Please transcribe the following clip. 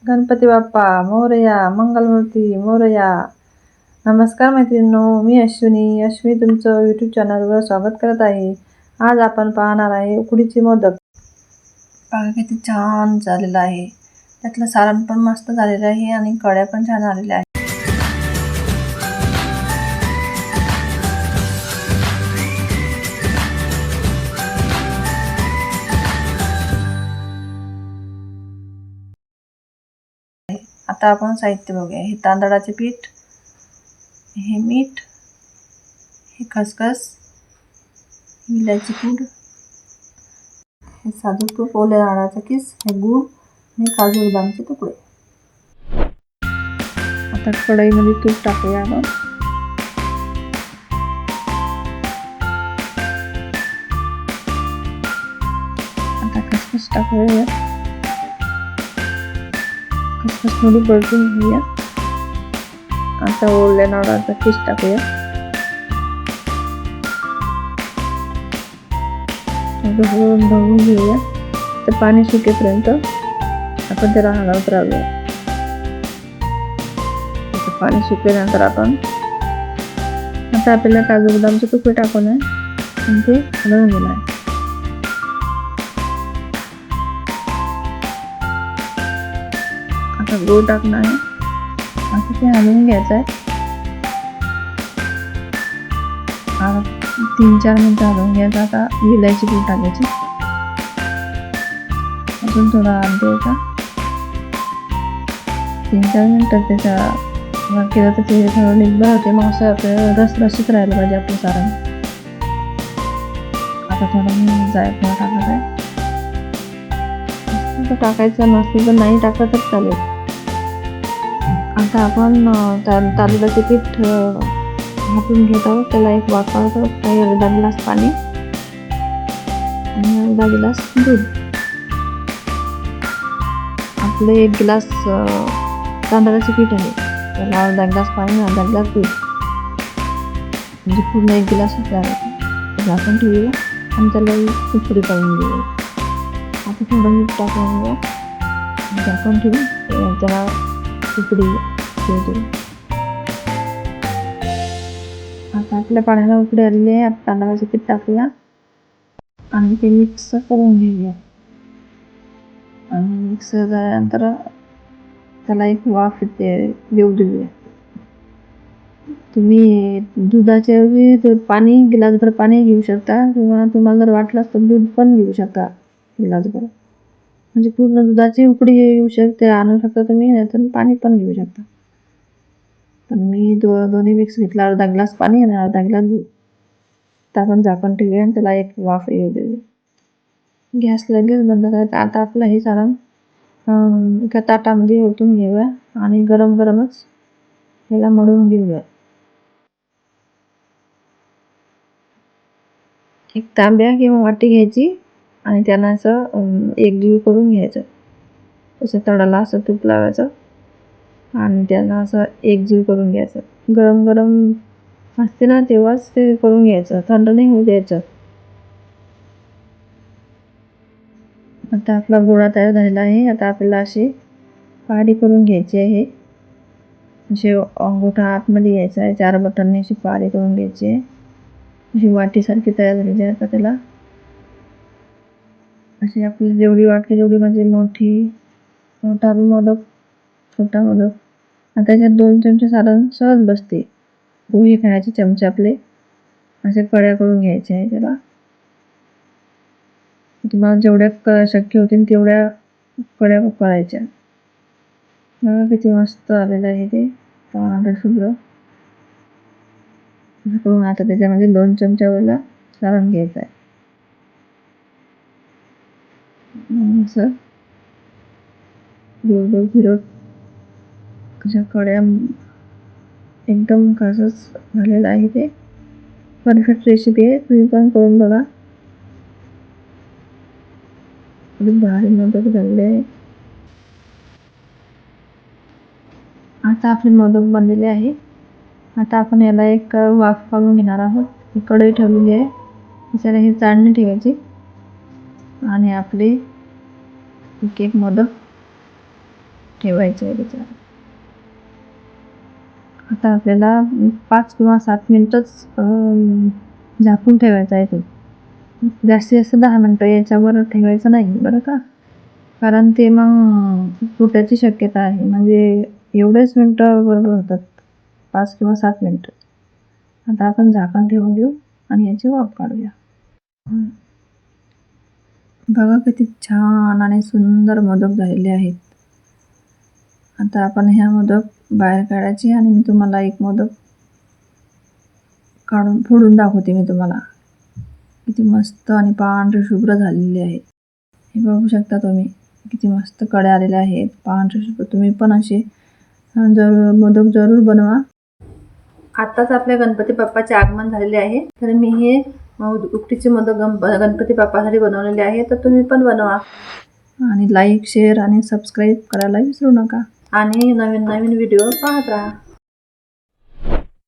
गणपती बाप्पा मोरया, मंगलमूर्ती मोरया. नमस्कार मैत्रिणींनो, मी अश्विनी तुमचं यूट्यूब चॅनलवर स्वागत करत आहे. आज आपण पाहणार आहे उकडीचे मोदक. बघा किती छान झालेलं आहे. त्यातलं सारण पण मस्त झालेलं आहे आणि कड्या पण छान आलेल्या आहेत. आता आपण साहित्य बघूया. हे तांदळाचे पीठ, हे मीठ, हे खसखस, विलायची पूड, हे साजूक तूप, ओल्या नारळाचा किस, हे गूळ आणि काजू बदामचे तुकडे. आता कढईमध्ये तूप टाकूया आपण. आता खसखस टाकूया. खसखस थोडी परतून घेऊया. आता ओल्या नारळाचा किस टाकूया. ढवळून घेऊया. तर पाणी सुकेपर्यंत आपण त्याला हलवत राहूया. पाणी सुकल्यानंतर आपण आता आपल्याला काजू बदामचे तुकडे टाकून आहे ते हलवून गेलं आहे. आता गूळ टाकणार आहे. आता ते हलवून घ्यायचं आहे. 3-4 मिनिटं हलवून घ्यायचं. आता विलायची पूड टाकायची. अजून थोडा हात द्यायचा. 3-4 मिनिटात त्याचा केलं तर ते थोडं निघणार होते. मग असं आपल्याला रसरशीत राहिलं पाहिजे आपलं सारण. आता थोडं जायफळ टाकत आहे. टाकायचं नसलं तर नाही टाकलं तर चालेल. आता आपण तांदळाचे पीठ हातून घेत आहोत. त्याला एक वाफ काढतो. काही अर्धा गिलास पाणी आणि अर्धा गिलास दूध. आपले 1 गिलास तांदळाचे पीठ आहे. त्याला अर्धा गिलास पाणी, अर्धा गिलास दूध, म्हणजे पूर्ण 1 गिलास झाकण ठेवूया आणि त्याला उकळी काढून घेऊया. आता थोडं मीठ टाकून घेऊया. झाकण ठेवून त्याला उकळी ठेवू. आता आपल्या पाण्याला उकळी आलेली आहे. आता तांदळाचे पीठ टाकूया आणि ते मिक्स करून घेऊया. आणि मिक्स झाल्यानंतर त्याला एक वाफ येऊ देऊया. तुम्ही दुधाच्या ऐवजी पाणी, गिलासभर पाणी घेऊ शकता किंवा तुम्हाला जर वाटलं तर दूध पण घेऊ शकता गिलासभर. म्हणजे पूर्ण दुधाची उकळी येऊ शकते आणू शकता तुम्ही, नाहीतर पाणी पण घेऊ शकता. पण मी दोन्ही मिक्स घेतला. अर्धा ग्लास पाणी आणि अर्धा ग्लास दूध. आता आपण झाकण ठेवूया आणि त्याला एक वाफ येऊ देऊया. गॅस लगेच बंद करायचा. आता आपलं हे सारण एका ताटामध्ये ओतून घेऊया आणि गरम गरमच याला मळून घेऊया. एक तांब्या किंवा वाटी घ्यायची आणि त्यांना असं एकजीव करून घ्यायचं. असं तळाला असं तूप लावायचं आणि त्यांना असं एकजीव करून घ्यायचं. गरम गरम असते ना तेव्हाच ते करून घ्यायचं, थंड नाही होऊ द्यायचं. आता आपला गोळा तयार झालेला आहे. आता आपल्याला अशी पाडी करून घ्यायची आहे. असे अंगठा आतमध्ये घ्यायचा आहे. 4 बोटांनी अशी पाडी करून घ्यायची आहे. अशी वाटीसारखी तयार झालेली आहे. आता त्याला अशी आपली जेवढी वाटली तेवढी, म्हणजे मोठा मोदक, छोटा मोदक. आता त्याच्यात 2 चमचे सारण सहज बसते. पोहे खायचे चमचे आपले असे कड्या करून घ्यायचे आहे. त्याला तुम्हाला जेवढ्या शक्य होतील तेवढ्या कड्या करायच्या. बघा किती मस्त आलेलं आहे ते पांढरं शुभ्र करून. आता त्याच्यामध्ये 2 चमच्यावरला सारण घ्यायचं आहे. असं गोल गोल फिरवत त्याच्या कड्या एकदम कसंच झालेलं आहे. ते परफेक्ट रेसिपी आहे. तुम्ही पण करून बघा. खूप भारी मोदक झालेले आहे. आता आपले मोदक बनलेले आहे. आता आपण याला एक वाफ काढून घेणार आहोत. ही कढई ठेवलेली आहे. त्याच्याला ही चाळणी ठेवायची आणि आपले एक मोदक ठेवायचं आहे त्याच्यावर. आता आपल्याला 5 किंवा 7 मिनिटच झाकून ठेवायचं आहे ते. जास्तीत जास्त 10 मिनिटं, याच्यावर ठेवायचं नाही बरं का, कारण ते मग फुटायची शक्यता आहे. म्हणजे एवढेच मिनटं बरोबर होतात, 5 किंवा 7 मिनिटं. आता आपण झाकण ठेवून देऊ आणि याची वाफ काढूया. बघा किती छान आणि सुंदर मोदक झालेले आहेत. आता आपण ह्या मोदक बाहेर काढायचे आणि मी तुम्हाला एक मोदक काढून फोडून दाखवते मी तुम्हाला. किती मस्त आणि पांढरे शुभ्र झालेले आहेत. हे बघू शकता तुम्ही, किती मस्त कडे आलेले आहेत, पांढरे शुभ्र. तुम्ही पण असे मोदक जरूर बनवा. आताच आपल्या गणपती बाप्पाचे आगमन झालेले आहे, तर मी हे उकडीचे मोदक गणपती बाप्पासाठी बनवलेले आहे. तर तुम्ही पण बनवा आणि लाईक, शेअर आणि सबस्क्राईब करायला विसरू नका आणि नवीन नवीन व्हिडिओ पाहत राहा.